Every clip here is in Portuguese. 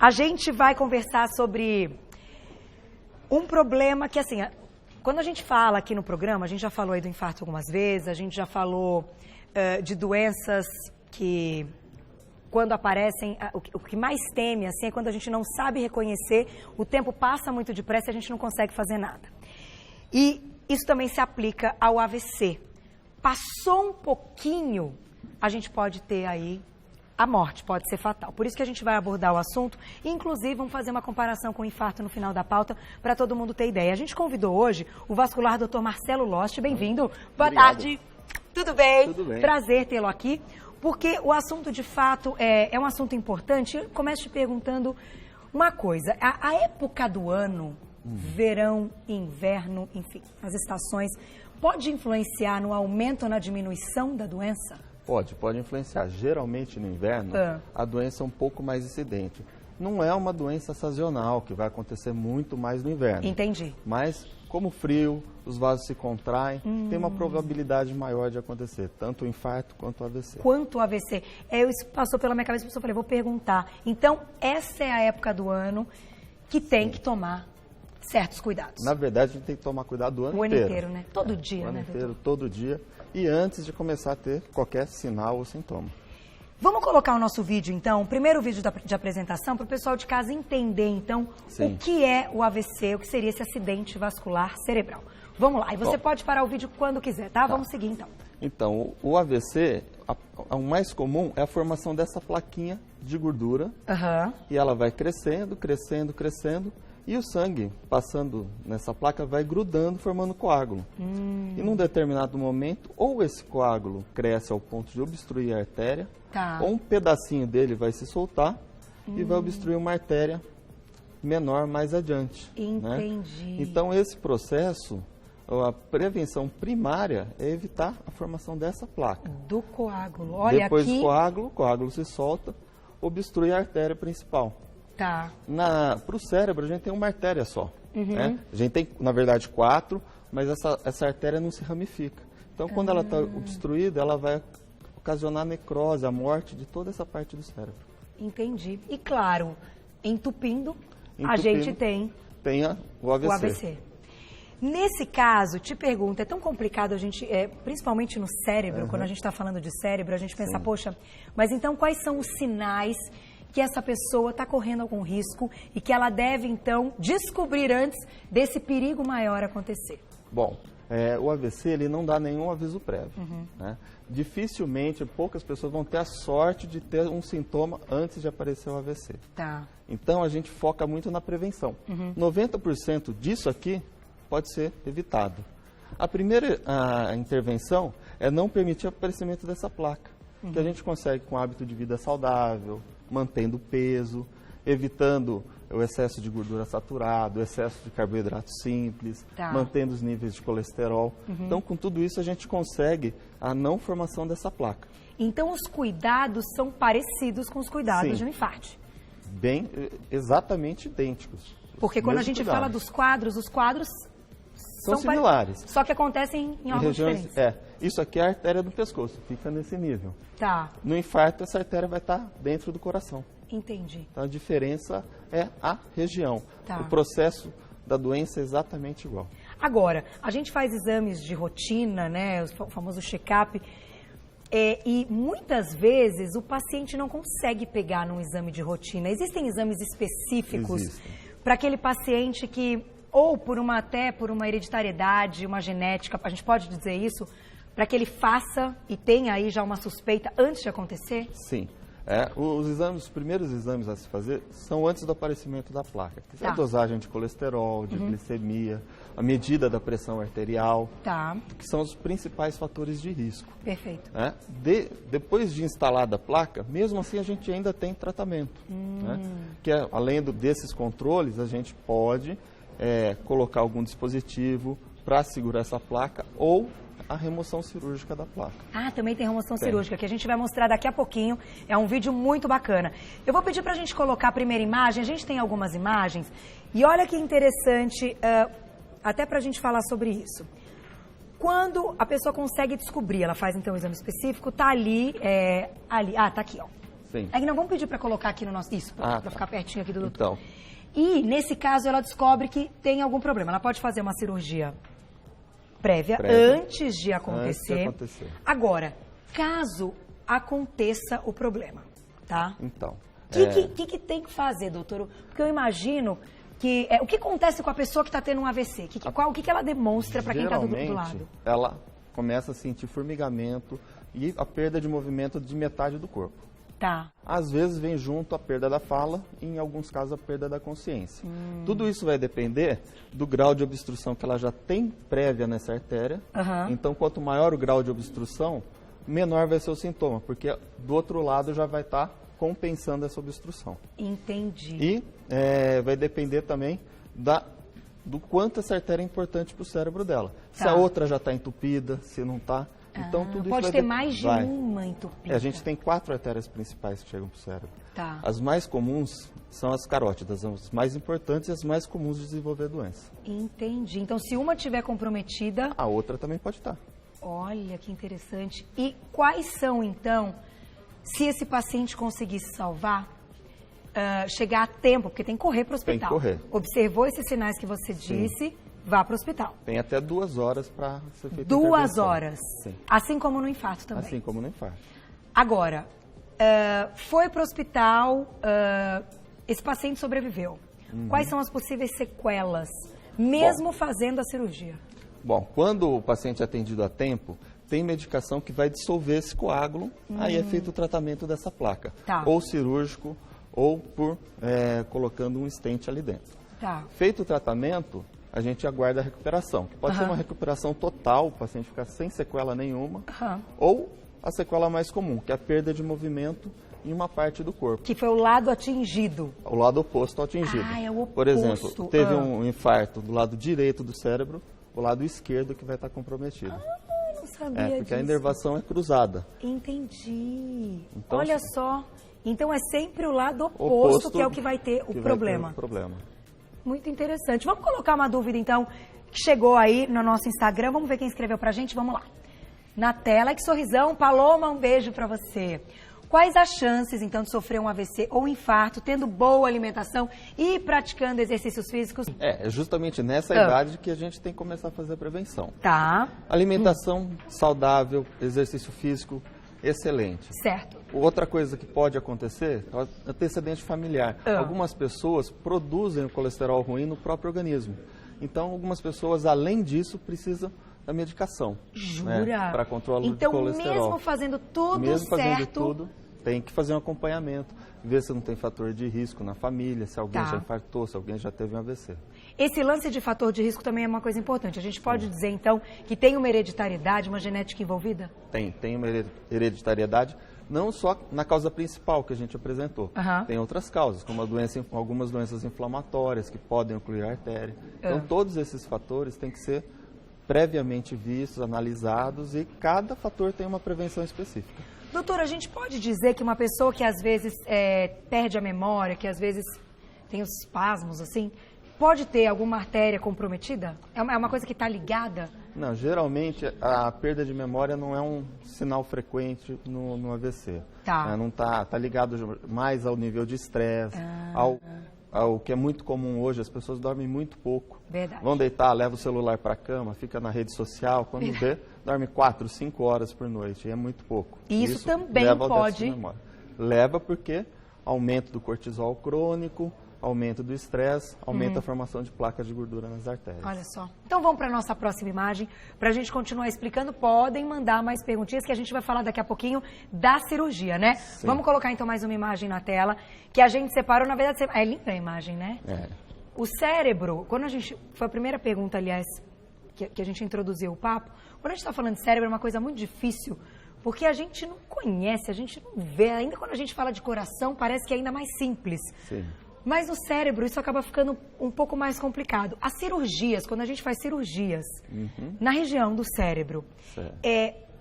A gente vai conversar sobre um problema que, assim, quando a gente fala aqui no programa, a gente já falou aí do infarto algumas vezes, a gente já falou de doenças que, quando aparecem, o que mais teme, assim, é quando a gente não sabe reconhecer, o tempo passa muito depressa e a gente não consegue fazer nada. E isso também se aplica ao AVC. Passou um pouquinho, a gente pode ter aí a morte, pode ser fatal. Por isso que a gente vai abordar o assunto e, inclusive, vamos fazer uma comparação com o infarto no final da pauta para todo mundo ter ideia. A gente convidou hoje o vascular Dr. Marcelo Lost. Bem-vindo. Boa tarde. Tudo bem? Tudo bem. Prazer tê-lo aqui, porque o assunto, de fato, é um assunto importante. Eu começo te perguntando uma coisa. A época do ano, verão, inverno, enfim, as estações, pode influenciar no aumento ou na diminuição da doença? Pode influenciar. Geralmente no inverno, a doença é um pouco mais incidente. Não é uma doença sazonal, que vai acontecer muito mais no inverno. Entendi. Mas, como o frio, os vasos se contraem, tem uma probabilidade maior de acontecer, tanto o infarto quanto o AVC. Quanto o AVC? Isso passou pela minha cabeça, eu falei, vou perguntar. Então, essa é a época do ano que tem que tomar certos cuidados. Na verdade, a gente tem que tomar cuidado o ano inteiro. O ano inteiro, né? Todo dia, né, doutor? O ano inteiro, doutor? todo dia. E antes de começar a ter qualquer sinal ou sintoma. Vamos colocar o nosso vídeo, então, o primeiro vídeo de apresentação, para o pessoal de casa entender, então, o que é o AVC, o que seria esse acidente vascular cerebral. Vamos lá, e você pode parar o vídeo quando quiser, tá? Vamos seguir, então. Então, o AVC, o mais comum é a formação dessa plaquinha de gordura. E ela vai crescendo, crescendo, crescendo. E o sangue, passando nessa placa, vai grudando, formando coágulo. E num determinado momento, ou esse coágulo cresce ao ponto de obstruir a artéria, ou um pedacinho dele vai se soltar e vai obstruir uma artéria menor mais adiante. Entendi. Né? Então, esse processo, a prevenção primária é evitar a formação dessa placa. Do coágulo. Olha, depois aqui... do o coágulo se solta, obstrui a artéria principal. Para o cérebro, a gente tem uma artéria só. Né? A gente tem, na verdade, 4, mas essa artéria não se ramifica. Então, quando ela está obstruída, ela vai ocasionar necrose, a morte de toda essa parte do cérebro. Entendi. E, claro, entupindo a gente tem o AVC. O AVC. Nesse caso, te pergunto, é tão complicado a gente, principalmente no cérebro, quando a gente está falando de cérebro, a gente pensa, poxa, mas então quais são os sinais que essa pessoa está correndo algum risco e que ela deve, então, descobrir antes desse perigo maior acontecer? Bom, o AVC ele não dá nenhum aviso prévio. Né? Dificilmente, poucas pessoas vão ter a sorte de ter um sintoma antes de aparecer o AVC. Então, a gente foca muito na prevenção. 90% disso aqui pode ser evitado. A primeira intervenção é não permitir o aparecimento dessa placa, que a gente consegue com hábito de vida saudável, mantendo o peso, evitando o excesso de gordura saturada, o excesso de carboidrato simples, mantendo os níveis de colesterol. Então, com tudo isso, a gente consegue a não formação dessa placa. Então, os cuidados são parecidos com os cuidados de um infarto? Exatamente idênticos. Porque quando a gente fala dos quadros, os quadros são similares. Só que acontecem em órgãos diferentes. Isso aqui é a artéria do pescoço, fica nesse nível. No infarto, essa artéria vai estar dentro do coração. Entendi. Então, a diferença é a região. O processo da doença é exatamente igual. Agora, a gente faz exames de rotina, né, o famoso check-up, e muitas vezes o paciente não consegue pegar num exame de rotina. Existem exames específicos para aquele paciente que... ou por uma hereditariedade, uma genética, a gente pode dizer isso, para que ele faça e tenha aí já uma suspeita antes de acontecer? Sim. Os primeiros exames a se fazer são antes do aparecimento da placa. Que é a dosagem de colesterol, de glicemia, a medida da pressão arterial, que são os principais fatores de risco. Perfeito. Depois de instalada a placa, mesmo assim a gente ainda tem tratamento. Que além desses controles, a gente pode... colocar algum dispositivo para segurar essa placa ou a remoção cirúrgica da placa. Também tem remoção cirúrgica, que a gente vai mostrar daqui a pouquinho. É um vídeo muito bacana. Eu vou pedir para a gente colocar a primeira imagem. A gente tem algumas imagens. E olha que interessante, até para a gente falar sobre isso. Quando a pessoa consegue descobrir, ela faz então um exame específico, tá ali, tá aqui, ó. Sim. Aí nós vamos pedir para colocar aqui no nosso... Isso, para ficar pertinho aqui do doutor. Então. E, nesse caso, ela descobre que tem algum problema. Ela pode fazer uma cirurgia prévia. Antes de acontecer. Agora, caso aconteça o problema, tá? Então. O que tem que fazer, doutor? Porque eu imagino que... o que acontece com a pessoa que está tendo um AVC? O que ela demonstra para quem está do lado? Ela começa a sentir formigamento e a perda de movimento de metade do corpo. Tá. Às vezes vem junto a perda da fala e, em alguns casos, a perda da consciência. Tudo isso vai depender do grau de obstrução que ela já tem prévia nessa artéria. Então, quanto maior o grau de obstrução, menor vai ser o sintoma, porque do outro lado já vai estar compensando essa obstrução. Entendi. E vai depender também do quanto essa artéria é importante para o cérebro dela. Se a outra já está entupida, se não está. Então, tudo isso pode ter mais de uma entupida. A gente tem 4 artérias principais que chegam para o cérebro. Tá. As mais comuns são as carótidas, as mais importantes e as mais comuns de desenvolver doença. Entendi. Então, se uma estiver comprometida... A outra também pode estar. Olha, que interessante. E quais são, então, se esse paciente conseguisse salvar, chegar a tempo, porque tem que correr para o hospital. Tem que correr. Observou esses sinais que você disse, vá para o hospital. Tem até 2 horas para ser feita 2 horas? Sim. Assim como no infarto também? Assim como no infarto. Agora, foi para o hospital, esse paciente sobreviveu. Quais são as possíveis sequelas, mesmo fazendo a cirurgia? Bom, quando o paciente é atendido a tempo, tem medicação que vai dissolver esse coágulo, aí é feito o tratamento dessa placa. Tá. Ou cirúrgico, ou por colocando um stent ali dentro. Tá. Feito o tratamento, a gente aguarda a recuperação, que pode ser uma recuperação total, o paciente ficar sem sequela nenhuma, ou a sequela mais comum, que é a perda de movimento em uma parte do corpo. Que foi o lado atingido. O lado oposto ao atingido. É o oposto. Por exemplo, teve um infarto do lado direito do cérebro, o lado esquerdo que vai estar comprometido. Não sabia porque disso. A inervação é cruzada. Entendi. Então, olha só. Então é sempre o lado oposto que é o que vai ter o problema. Muito interessante. Vamos colocar uma dúvida, então, que chegou aí no nosso Instagram. Vamos ver quem escreveu pra gente? Vamos lá. Na tela, que sorrisão. Paloma, um beijo pra você. Quais as chances, então, de sofrer um AVC ou infarto, tendo boa alimentação e praticando exercícios físicos? É justamente nessa idade que a gente tem que começar a fazer a prevenção. Tá. Alimentação saudável, exercício físico excelente. Certo. Outra coisa que pode acontecer é o antecedente familiar. Algumas pessoas produzem o colesterol ruim no próprio organismo. Então, algumas pessoas, além disso, precisam da medicação. Jura? Né, para controle de colesterol. Então, mesmo fazendo tudo mesmo fazendo certo... tudo, tem que fazer um acompanhamento, ver se não tem fator de risco na família, se alguém já infartou, se alguém já teve um AVC. Esse lance de fator de risco também é uma coisa importante. A gente pode dizer, então, que tem uma hereditariedade, uma genética envolvida? Tem uma hereditariedade, não só na causa principal que a gente apresentou. Tem outras causas, como algumas doenças inflamatórias que podem ocluir a artéria. Então, todos esses fatores têm que ser previamente vistos, analisados, e cada fator tem uma prevenção específica. Doutora, a gente pode dizer que uma pessoa que às vezes perde a memória, que às vezes tem os espasmos, assim, pode ter alguma artéria comprometida? É uma coisa que está ligada? Não, geralmente a perda de memória não é um sinal frequente no AVC. Tá. Não tá ligado mais ao nível de estresse, ao que é muito comum hoje, as pessoas dormem muito pouco. Verdade. Vão deitar, leva o celular para a cama, fica na rede social, quando vê, dorme 4, 5 horas por noite, e é muito pouco. Isso também leva pode... Leva porque aumento do cortisol crônico, aumento do estresse, aumenta a formação de placas de gordura nas artérias. Olha só. Então vamos para a nossa próxima imagem, para a gente continuar explicando. Podem mandar mais perguntinhas, que a gente vai falar daqui a pouquinho da cirurgia, né? Sim. Vamos colocar então mais uma imagem na tela, que a gente separou, na verdade, é linda a imagem, né? O cérebro, quando a gente... Foi a primeira pergunta, aliás, que a gente introduziu o papo. Quando a gente está falando de cérebro, é uma coisa muito difícil, porque a gente não conhece, a gente não vê. Ainda quando a gente fala de coração, parece que é ainda mais simples. Sim. Mas no cérebro isso acaba ficando um pouco mais complicado. As cirurgias, quando a gente faz cirurgias na região do cérebro,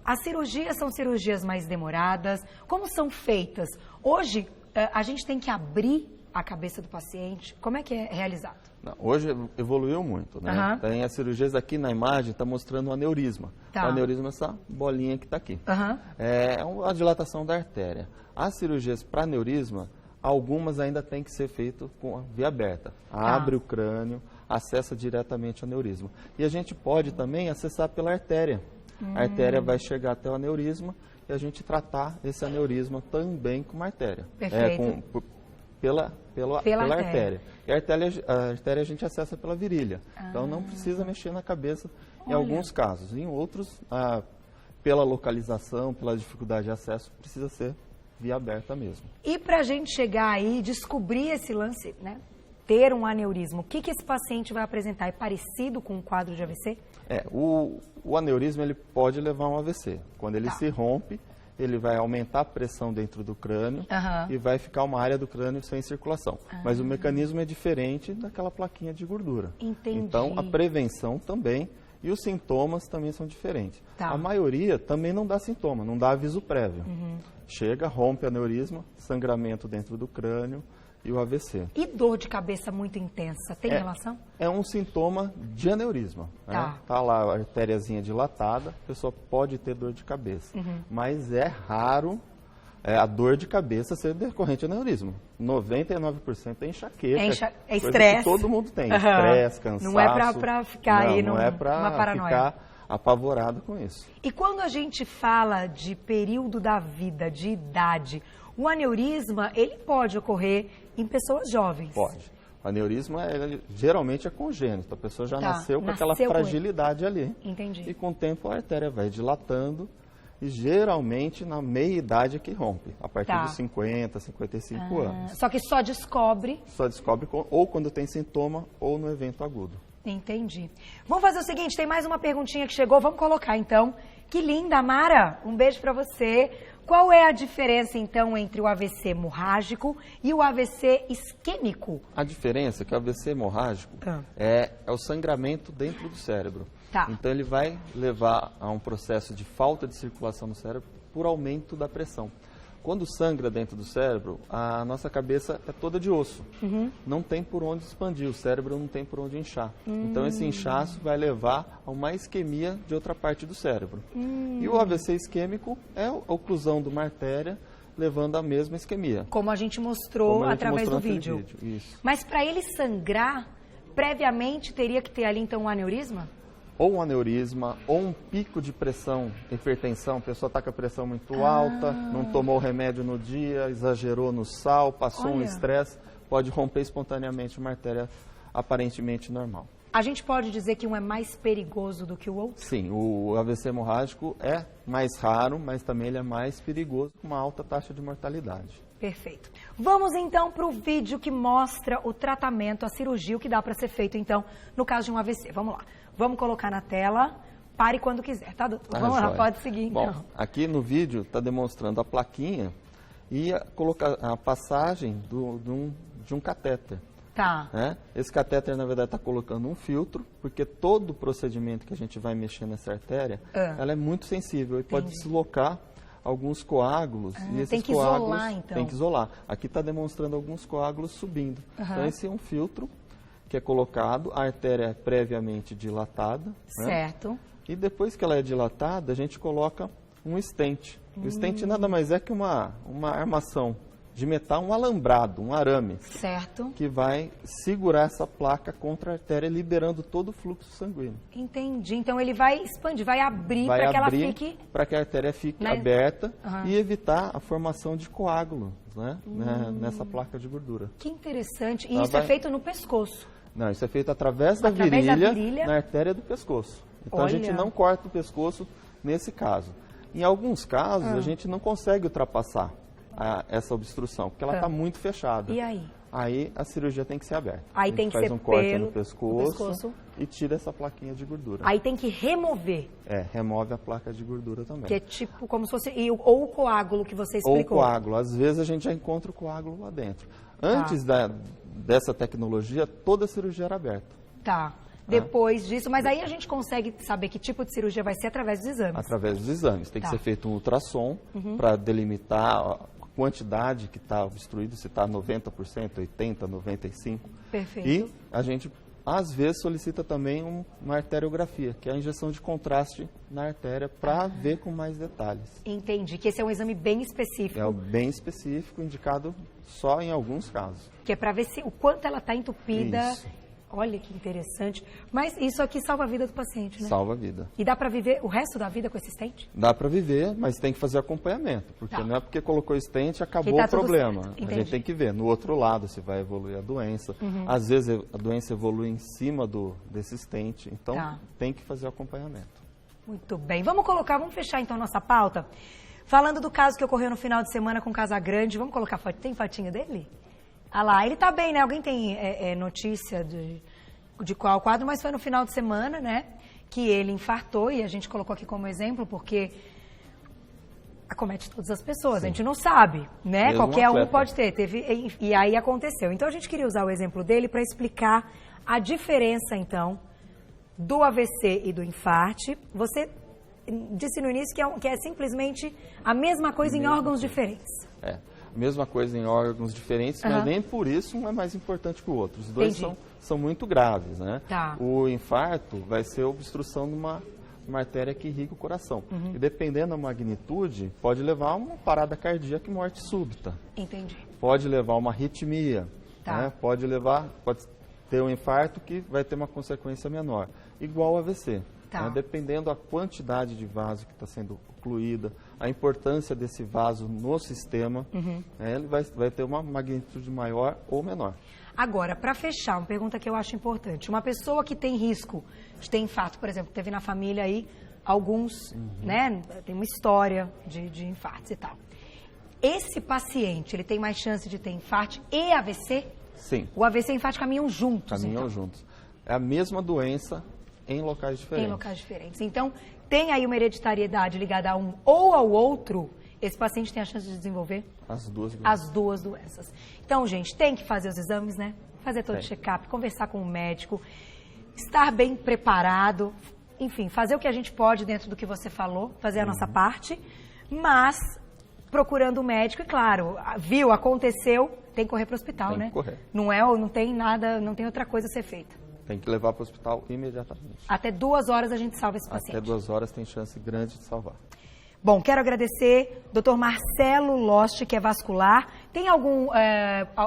as cirurgias são cirurgias mais demoradas? Como são feitas? Hoje a gente tem que abrir a cabeça do paciente. Como é que é realizado? Não, hoje evoluiu muito, né? Tem as cirurgias aqui na imagem, está mostrando um aneurisma. O aneurisma é essa bolinha que está aqui. É uma dilatação da artéria. As cirurgias para aneurisma, algumas ainda têm que ser feitas com a via aberta. Abre o crânio, acessa diretamente o aneurisma. E a gente pode também acessar pela artéria. A artéria vai chegar até o aneurisma e a gente tratar esse aneurisma também com uma artéria. Perfeito. Pela artéria. E a artéria a gente acessa pela virilha. Então não precisa mexer na cabeça em alguns casos. Em outros, pela localização, pela dificuldade de acesso, precisa ser via aberta mesmo. E para a gente chegar aí, descobrir esse lance, né? Ter um aneurisma, o que esse paciente vai apresentar? É parecido com um quadro de AVC? O aneurisma ele pode levar a um AVC. Quando ele se rompe, ele vai aumentar a pressão dentro do crânio e vai ficar uma área do crânio sem circulação. Mas o mecanismo é diferente daquela plaquinha de gordura. Entendi. Então, a prevenção também e os sintomas também são diferentes. A maioria também não dá sintoma, não dá aviso prévio. Chega, rompe o aneurisma, sangramento dentro do crânio e o AVC. E dor de cabeça muito intensa, tem relação? É um sintoma de aneurisma. Tá lá a artériazinha dilatada, a pessoa pode ter dor de cabeça. Mas é raro a dor de cabeça ser decorrente de aneurisma. 99% é enxaqueca. É estresse. Todo mundo tem. Estresse, cansaço. Não é para ficar aí numa paranoia. Ficar apavorado com isso. E quando a gente fala de período da vida, de idade, o aneurisma, ele pode ocorrer em pessoas jovens? Pode. O aneurisma, geralmente é congênito. A pessoa já nasceu com aquela fragilidade ali. Entendi. E com o tempo a artéria vai dilatando e geralmente na meia-idade é que rompe. A partir dos 50, 55 anos. Só que só descobre... Só descobre ou quando tem sintoma ou no evento agudo. Entendi. Vamos fazer o seguinte, tem mais uma perguntinha que chegou, vamos colocar então. Que linda, Mara! Um beijo para você. Qual é a diferença então entre o AVC hemorrágico e o AVC isquêmico? A diferença é que o AVC hemorrágico é o sangramento dentro do cérebro. Então ele vai levar a um processo de falta de circulação no cérebro por aumento da pressão. Quando sangra dentro do cérebro, a nossa cabeça é toda de osso. Não tem por onde expandir, o cérebro não tem por onde inchar. Então esse inchaço vai levar a uma isquemia de outra parte do cérebro. E o AVC isquêmico é a oclusão de uma artéria levando à mesma isquemia. Como a gente mostrou através do vídeo. Isso. Mas para ele sangrar, previamente teria que ter ali então um aneurisma? Ou um aneurisma, ou um pico de pressão, hipertensão, a pessoa está com a pressão muito alta, não tomou o remédio no dia, exagerou no sal, passou um estresse, pode romper espontaneamente uma artéria aparentemente normal. A gente pode dizer que um é mais perigoso do que o outro? Sim, o AVC hemorrágico é mais raro, mas também ele é mais perigoso, com uma alta taxa de mortalidade. Perfeito. Vamos então para o vídeo que mostra o tratamento, a cirurgia, o que dá para ser feito então no caso de um AVC. Vamos lá. Vamos colocar na tela. Pare quando quiser, tá, doutor? Vamos lá, pode seguir então. Bom, aqui no vídeo está demonstrando a plaquinha e a passagem de um catéter. Esse catéter, na verdade, está colocando um filtro, porque todo o procedimento que a gente vai mexer nessa artéria, ela é muito sensível e pode deslocar alguns coágulos. E esses tem que coágulos isolar, então. Tem que isolar. Aqui está demonstrando alguns coágulos subindo. Então, esse é um filtro que é colocado, a artéria é previamente dilatada. Certo. E depois que ela é dilatada, a gente coloca um stent. O stent nada mais é que uma armação de metal, um alambrado, um arame. Certo. Que vai segurar essa placa contra a artéria, liberando todo o fluxo sanguíneo. Entendi. Então ele vai expandir, vai abrir para que ela fique... para que a artéria fique aberta e evitar a formação de coágulos, nessa placa de gordura. Que interessante. E isso é feito no pescoço? Não, isso é feito através da virilha, na artéria do pescoço. Então a gente não corta o pescoço nesse caso. Em alguns casos, a gente não consegue ultrapassar essa obstrução, porque ela está muito fechada. E aí? Aí a cirurgia tem que ser aberta. Aí tem que faz ser um corte no pescoço e tira essa plaquinha de gordura. Aí tem que remover. Remove a placa de gordura também. Que é tipo como se fosse... Ou o coágulo que você explicou. Ou o coágulo. Às vezes a gente já encontra o coágulo lá dentro. Antes dessa tecnologia, toda a cirurgia era aberta. Depois disso, mas aí a gente consegue saber que tipo de cirurgia vai ser através dos exames. Através dos exames. Tem que ser feito um ultrassom para delimitar a quantidade que está obstruído, se está 90%, 80%, 95%. Perfeito. E a gente Às vezes solicita também uma arteriografia, que é a injeção de contraste na artéria, para ver com mais detalhes. Entendi, que esse é um exame bem específico. É bem específico, indicado só em alguns casos. Que é para ver o quanto ela está entupida. Isso. Olha que interessante. Mas isso aqui salva a vida do paciente, né? Salva a vida. E dá para viver o resto da vida com esse stent? Dá para viver, mas tem que fazer acompanhamento. Porque não é porque colocou stent acabou o problema. A gente tem que ver no outro lado se vai evoluir a doença. Às vezes a doença evolui em cima desse stent. Então tem que fazer o acompanhamento. Muito bem. Vamos fechar então nossa pauta. Falando do caso que ocorreu no final de semana com Casagrande. Vamos colocar foto. Tem fotinho dele? Ah lá, ele tá bem, né? Alguém tem notícia de qual quadro, mas foi no final de semana, né? Que ele infartou e a gente colocou aqui como exemplo porque acomete todas as pessoas, a gente não sabe, né? Mesmo Qualquer um pode ter, e aí aconteceu. Então a gente queria usar o exemplo dele para explicar a diferença, então, do AVC e do infarte. Você disse no início que é simplesmente a mesma coisa em órgãos diferentes. Mesma coisa em órgãos diferentes, mas nem por isso um é mais importante que o outro. Os dois são muito graves, né? O infarto vai ser obstrução de uma artéria que irriga o coração. E dependendo da magnitude, pode levar a uma parada cardíaca e morte súbita. Entendi. Pode levar a uma arritmia, né? Pode ter um infarto que vai ter uma consequência menor, igual ao AVC. Né? Dependendo da quantidade de vaso que está sendo ocluída, a importância desse vaso no sistema, ele vai ter uma magnitude maior ou menor. Agora, para fechar, uma pergunta que eu acho importante. Uma pessoa que tem risco de ter infarto, por exemplo, teve na família aí alguns, né, tem uma história de infartos e tal. Esse paciente, ele tem mais chance de ter infarto e AVC? Sim. O AVC e o infarto caminham juntos, Caminham juntos. É a mesma doença em locais diferentes. Em locais diferentes. Então, tem aí uma hereditariedade ligada a um ou ao outro, esse paciente tem a chance de desenvolver? As duas doenças. As duas doenças. Então, gente, tem que fazer os exames, né? Fazer todo o check-up, conversar com o médico, estar bem preparado, enfim, fazer o que a gente pode dentro do que você falou, fazer a nossa parte, mas procurando o médico, e claro, viu, aconteceu, tem que correr para o hospital, né? Tem que correr. Não tem nada, não tem outra coisa a ser feita. Tem que levar para o hospital imediatamente. Até 2 horas a gente salva esse paciente. Até 2 horas tem chance grande de salvar. Bom, quero agradecer Dr. Marcelo Lost, que é vascular. Tem algum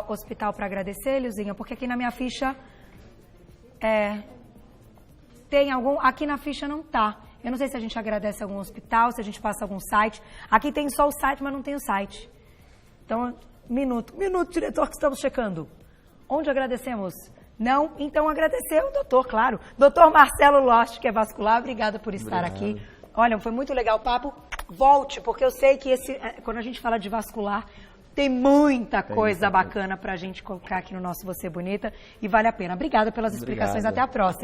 hospital para agradecer, Lilzinha? Porque aqui na minha ficha... tem algum... Aqui na ficha não tá. Eu não sei se a gente agradece algum hospital, se a gente passa algum site. Aqui tem só o site, mas não tem o site. Então, minuto, diretor, que estamos checando. Onde agradecemos? Não? Então agradecer ao doutor, claro. Doutor Marcelo Lost, que é vascular, obrigada por estar aqui. Olha, foi muito legal o papo. Volte, porque eu sei que quando a gente fala de vascular, tem muita coisa bacana para a gente colocar aqui no nosso Você Bonita e vale a pena. Obrigada pelas explicações. Até a próxima.